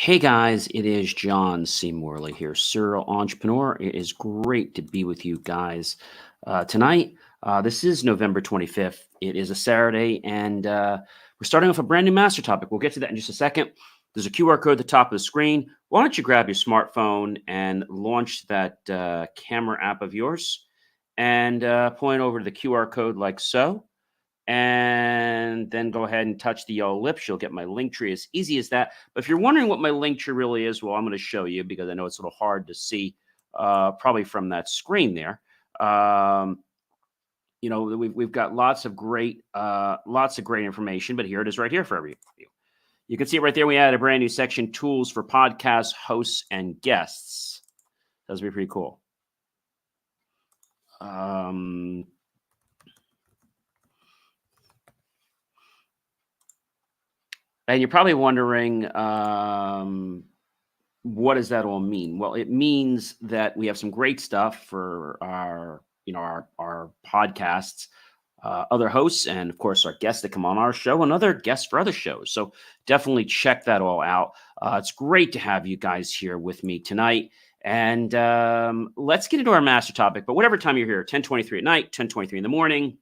Hey guys, it is John C Morley here, serial entrepreneur. It is great to be with you guys tonight. This is November 25th. It is a Saturday, and we're starting off a brand new master topic. We'll get to that in just a second. There's a QR code at the top of the screen. Why don't you grab your smartphone and launch that camera app of yours and point over to the QR code like so, and then go ahead and touch the yellow lips. You'll get my link tree, as easy as that. But if you're wondering what my link tree really is, well, I'm going to show you because I know it's a little hard to see, probably from that screen there. Um, we've got lots of great information, but here it is right here for every you. You can see it right there. We added a brand new section: tools for podcast hosts and guests. That's be pretty cool. And you're probably wondering, what does that all mean? Well, it means that we have some great stuff for our podcasts, other hosts, and of course our guests that come on our show, and other guests for other shows. So definitely check that all out. It's great to have you guys here with me tonight. And let's get into our master topic. But whatever time you're here, 10:23 at night, 10:23 in the morning,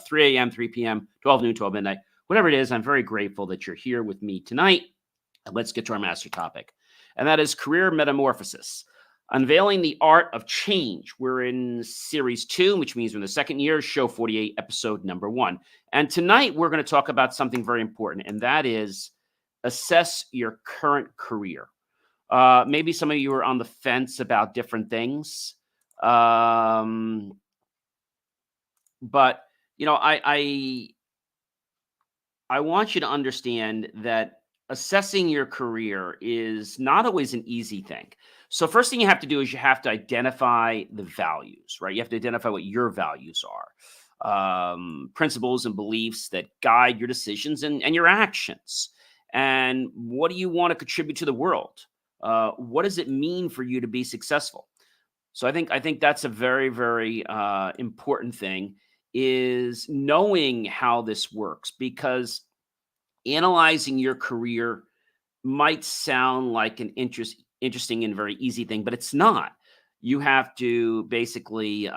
3 a.m., 3 p.m., 12 noon, 12 midnight, whatever it is, I'm very grateful that you're here with me tonight. And let's get to our master topic. And that is career metamorphosis, unveiling the art of change. We're in series 2, which means we're in the second year, show 48, episode number 1. And tonight we're going to talk about something very important, and that is assess your current career. Maybe some of you are on the fence about different things. But I want you to understand that assessing your career is not always an easy thing. So first thing you have to do is you have to identify the values, right? You have to identify what your values are, principles and beliefs that guide your decisions and your actions. And what do you want to contribute to the world? What does it mean for you to be successful? So I think that's a very, very important thing, is knowing how this works, because analyzing your career might sound like an interesting and very easy thing, but it's not. You have to basically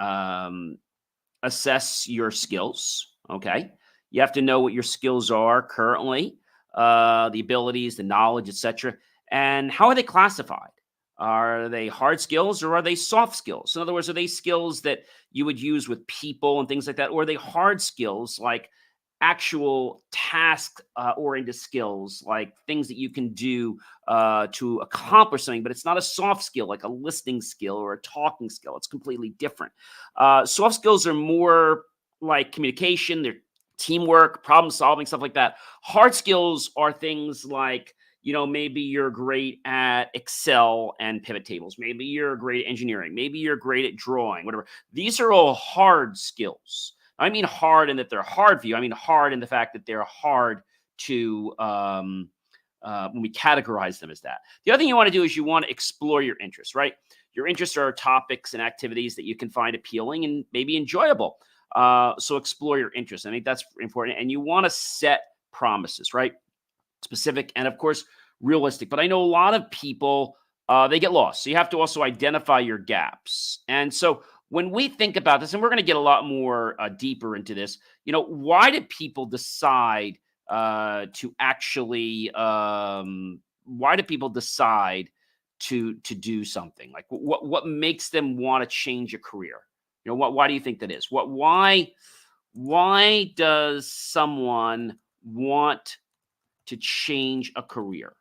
assess your skills. Okay, you have to know what your skills are currently, the abilities, the knowledge, etc., and how are they classified. Are they hard skills or are they soft skills? In other words, are they skills that you would use with people and things like that? Or are they hard skills, like actual task oriented skills, like things that you can do to accomplish something, but it's not a soft skill like a listening skill or a talking skill. It's completely different. Soft skills are more like communication, they're teamwork, problem solving, stuff like that. Hard skills are things like, maybe you're great at Excel and pivot tables. Maybe you're great at engineering. Maybe you're great at drawing, whatever. These are all hard skills. I mean hard in that they're hard for you. I mean hard in the fact that they're hard to, when we categorize them as that. The other thing you want to do is you want to explore your interests, right? Your interests are topics and activities that you can find appealing and maybe enjoyable. So explore your interests. I think that's important. And you want to set promises, right? Specific and, of course, realistic. But I know a lot of people, they get lost. So you have to also identify your gaps. And so when we think about this, and we're going to get a lot more deeper into this, why do people decide to actually, why do people decide to do something? Like what makes them want to change a career? Why do you think that is? Why does someone want to change a career?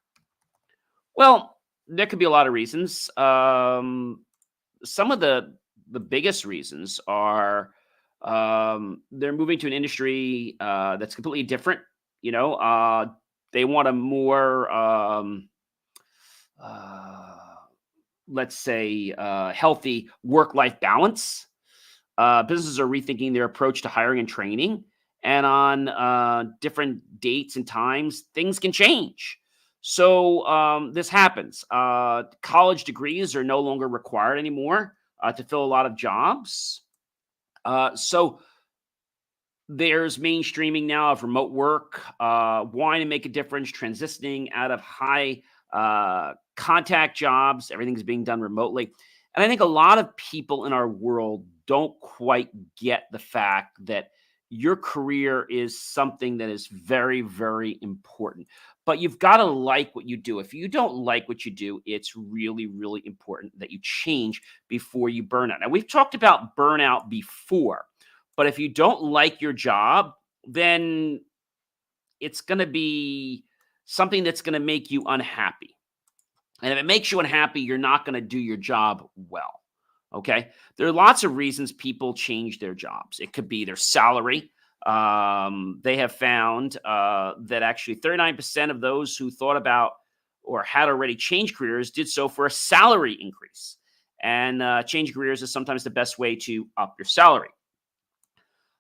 Well, there could be a lot of reasons. Some of the biggest reasons are they're moving to an industry that's completely different. They want a more, let's say, healthy work-life balance. Businesses are rethinking their approach to hiring and training. And on different dates and times, things can change. So this happens. College degrees are no longer required anymore to fill a lot of jobs. So There's mainstreaming now of remote work, wanting to make a difference, transitioning out of high contact jobs. Everything's being done remotely. And I think a lot of people in our world don't quite get the fact that your career is something that is very, very important. But you've got to like what you do. If you don't like what you do, it's really, really important that you change before you burn out. Now, we've talked about burnout before, but if you don't like your job, then it's going to be something that's going to make you unhappy. And if it makes you unhappy, you're not going to do your job well. Okay. There are lots of reasons people change their jobs. It could be their salary. They have found that actually 39% of those who thought about or had already changed careers did so for a salary increase. And change careers is sometimes the best way to up your salary.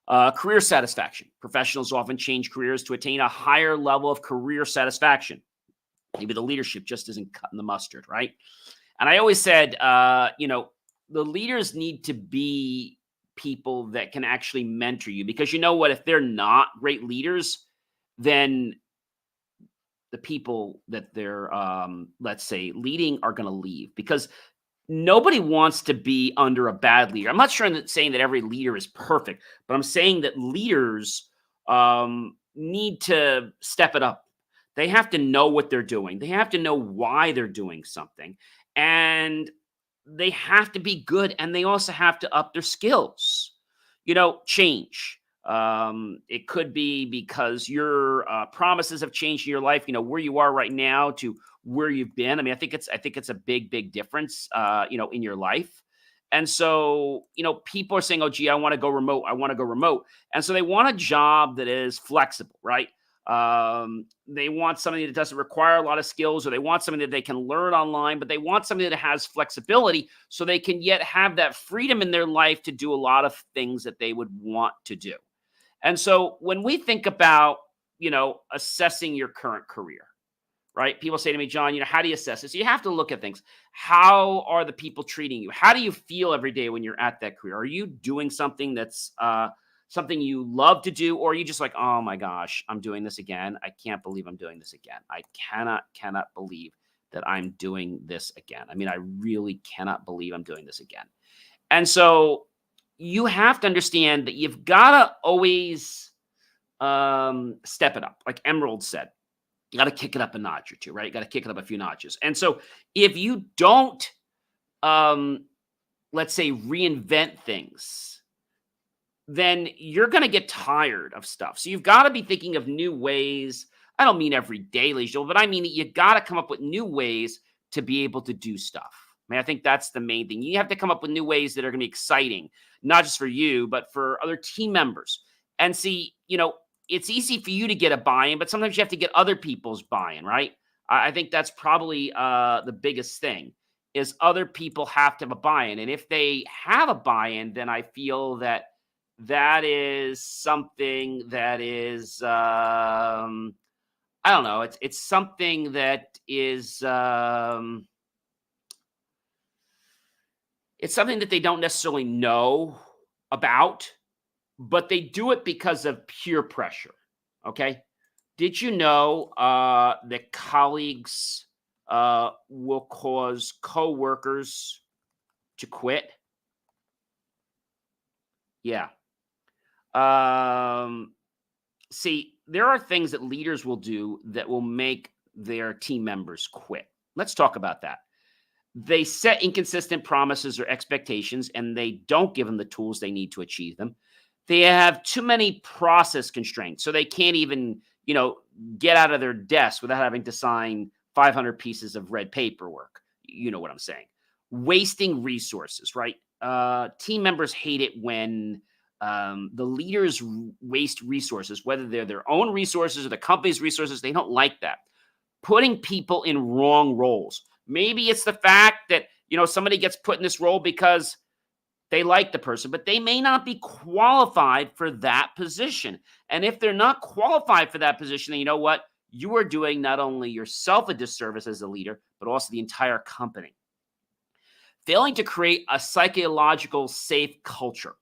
Career satisfaction. Professionals often change careers to attain a higher level of career satisfaction. Maybe the leadership just isn't cutting the mustard, right? And I always said, the leaders need to be people that can actually mentor you, because you know what? If they're not great leaders, then the people that they're, let's say, leading are going to leave, because nobody wants to be under a bad leader. I'm not sure that saying that every leader is perfect, but I'm saying that leaders need to step it up. They have to know what they're doing. They have to know why they're doing something. And they have to be good, and they also have to up their skills. Change. It could be because your promises have changed in your life. Where you are right now to where you've been. I mean, I think it's a big, big difference. In your life. And so, people are saying, "Oh, gee, I want to go remote. I want to go remote," and so they want a job that is flexible, right? They want something that doesn't require a lot of skills, or they want something that they can learn online, but they want something that has flexibility so they can yet have that freedom in their life to do a lot of things that they would want to do. And so when we think about, assessing your current career, right? People say to me, John, how do you assess this? You have to look at things. How are the people treating you? How do you feel every day when you're at that career? Are you doing something that's something you love to do, or are you just like, oh my gosh, I'm doing this again. I can't believe I'm doing this again. I cannot believe that I'm doing this again. I mean, I really cannot believe I'm doing this again. And so you have to understand that you've got to always step it up. Like Emerald said, you got to kick it up a notch or two, right? You got to kick it up a few notches. And so if you don't, um, let's say, reinvent things, then you're going to get tired of stuff. So you've got to be thinking of new ways. I don't mean every day, Joel, but I mean that you got to come up with new ways to be able to do stuff. I mean, I think that's the main thing. You have to come up with new ways that are going to be exciting, not just for you, but for other team members. And see, it's easy for you to get a buy-in, but sometimes you have to get other people's buy-in, right? I think that's probably the biggest thing, is other people have to have a buy-in. And if they have a buy-in, then I feel that that is something that is, I don't know, it's something that is, it's something that they don't necessarily know about, but they do it because of peer pressure. Okay. Did you know that colleagues will cause coworkers to quit? Yeah. Um, See, there are things that leaders will do that will make their team members quit. Let's talk about that. They set inconsistent promises or expectations, and they don't give them the tools they need to achieve them. They have too many process constraints, so they can't even, get out of their desk without having to sign 500 pieces of red paperwork. You know what I'm saying? Wasting resources, right? Team members hate it when the leaders waste resources, whether they're their own resources or the company's resources. They don't like that. Putting people in wrong roles. Maybe it's the fact that, somebody gets put in this role because they like the person, but they may not be qualified for that position. And if they're not qualified for that position, then you know what? You are doing not only yourself a disservice as a leader, but also the entire company. Failing to create a psychological safe culture.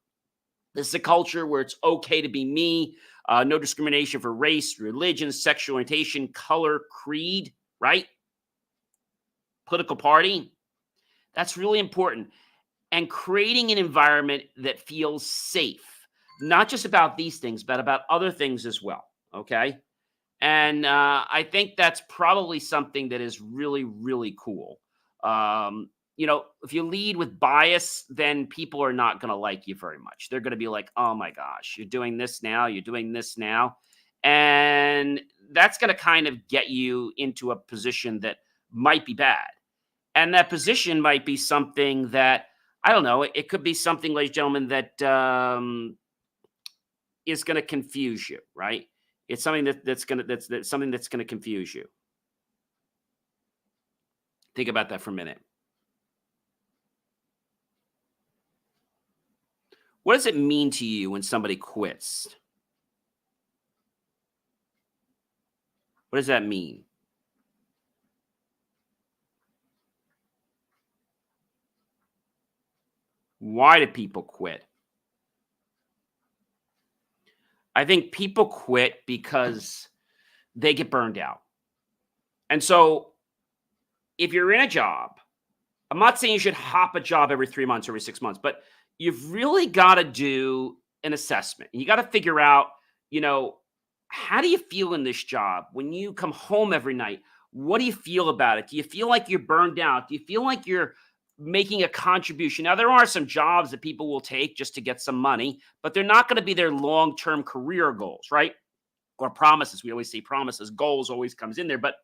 This is a culture where it's okay to be me, no discrimination for race, religion, sexual orientation, color, creed, right? Political party. That's really important. And creating an environment that feels safe, not just about these things, but about other things as well. Okay. And I think that's probably something that is really, really cool. If you lead with bias, then people are not going to like you very much. They're going to be like, oh my gosh, you're doing this now, you're doing this now. And that's going to kind of get you into a position that might be bad. And that position might be something that, I don't know, it could be something, ladies and gentlemen, that is going to confuse you, right? It's something that's something that's going to confuse you. Think about that for a minute. What does it mean to you when somebody quits? What does that mean? Why do people quit? I think people quit because they get burned out. And so if you're in a job, I'm not saying you should hop a job every 3 months or every 6 months, but you've really got to do an assessment. You got to figure out, how do you feel in this job? When you come home every night, what do you feel about it? Do you feel like you're burned out? Do you feel like you're making a contribution? Now, there are some jobs that people will take just to get some money, but they're not going to be their long-term career goals, right? Or promises. We always say promises. Goals always comes in there, but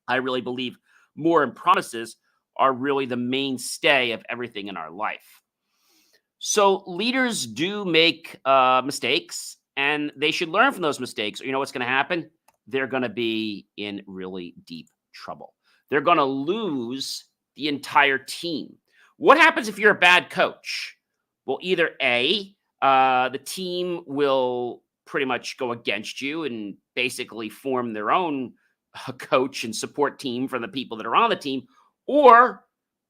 I really believe more in promises are really the mainstay of everything in our life. So leaders do make mistakes, and they should learn from those mistakes. You know what's going to happen? They're going to be in really deep trouble. They're going to lose the entire team. What happens if you're a bad coach? Well, either A, the team will pretty much go against you and basically form their own coach and support team for the people that are on the team, or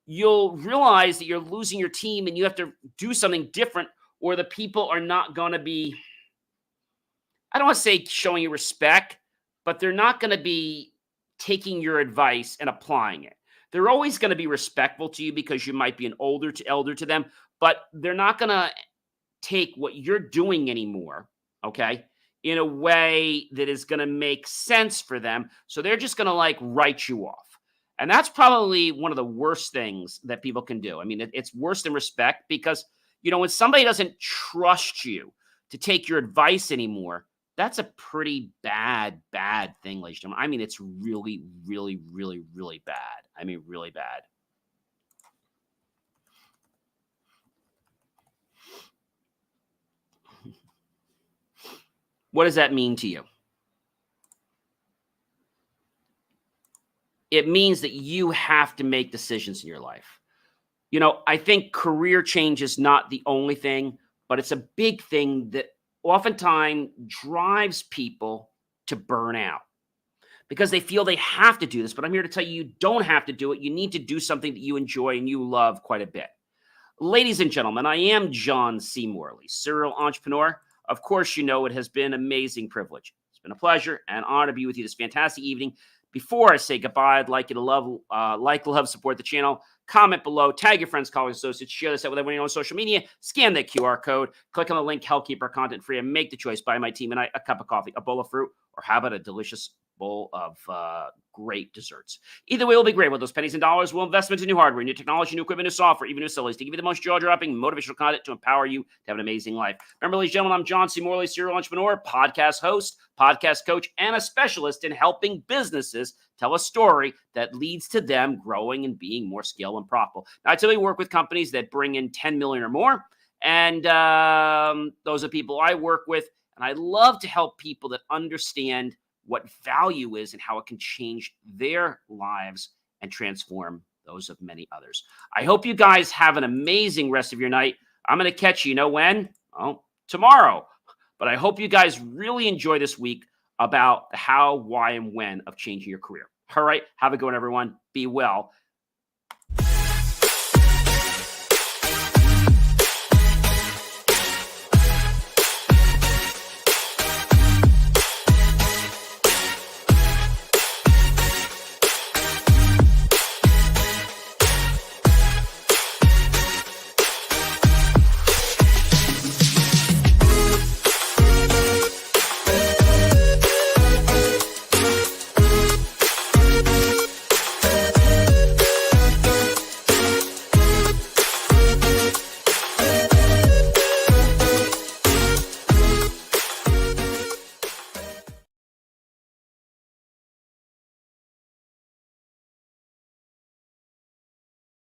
you'll realize that you're losing your team and you have to do something different, or the people are not going to be, I don't want to say showing you respect, but they're not going to be taking your advice and applying it. They're always going to be respectful to you because you might be an elder to them, but they're not going to take what you're doing anymore, okay, in a way that is going to make sense for them. So they're just going to write you off. And that's probably one of the worst things that people can do. I mean, it's worse than respect because, when somebody doesn't trust you to take your advice anymore, that's a pretty bad thing, ladies and gentlemen. I mean, it's really, really, really, really bad. I mean, really bad. What does that mean to you? It means that you have to make decisions in your life. I think career change is not the only thing, but it's a big thing that oftentimes drives people to burn out because they feel they have to do this. But I'm here to tell you, you don't have to do it. You need to do something that you enjoy and you love quite a bit. Ladies and gentlemen, I am John C Morley, serial entrepreneur. Of course, it has been an amazing privilege. It's been a pleasure and honor to be with you this fantastic evening. Before I say goodbye, I'd like you to love, support the channel, comment below, tag your friends, colleagues, associates, share this out with everyone on social media, scan that QR code, click on the link, help keep our content free, and make the choice. Buy my team and I a cup of coffee, a bowl of fruit, or how about a delicious bowl of great desserts. Either way will be great. With those pennies and dollars, we'll invest into new hardware, new technology, new equipment, new software, even new facilities to give you the most jaw-dropping, motivational content to empower you to have an amazing life. Remember, ladies and gentlemen, I'm John C. Morley, serial entrepreneur, podcast host, podcast coach, and a specialist in helping businesses tell a story that leads to them growing and being more scale and profitable. Now, I typically work with companies that bring in 10 million or more, and those are people I work with, and I love to help people that understand what value is and how it can change their lives and transform those of many others. I hope you guys have an amazing rest of your night. I'm going to catch you, when? Oh, tomorrow. But I hope you guys really enjoy this week about the how, why, and when of changing your career. All right. Have a good one, everyone. Be well.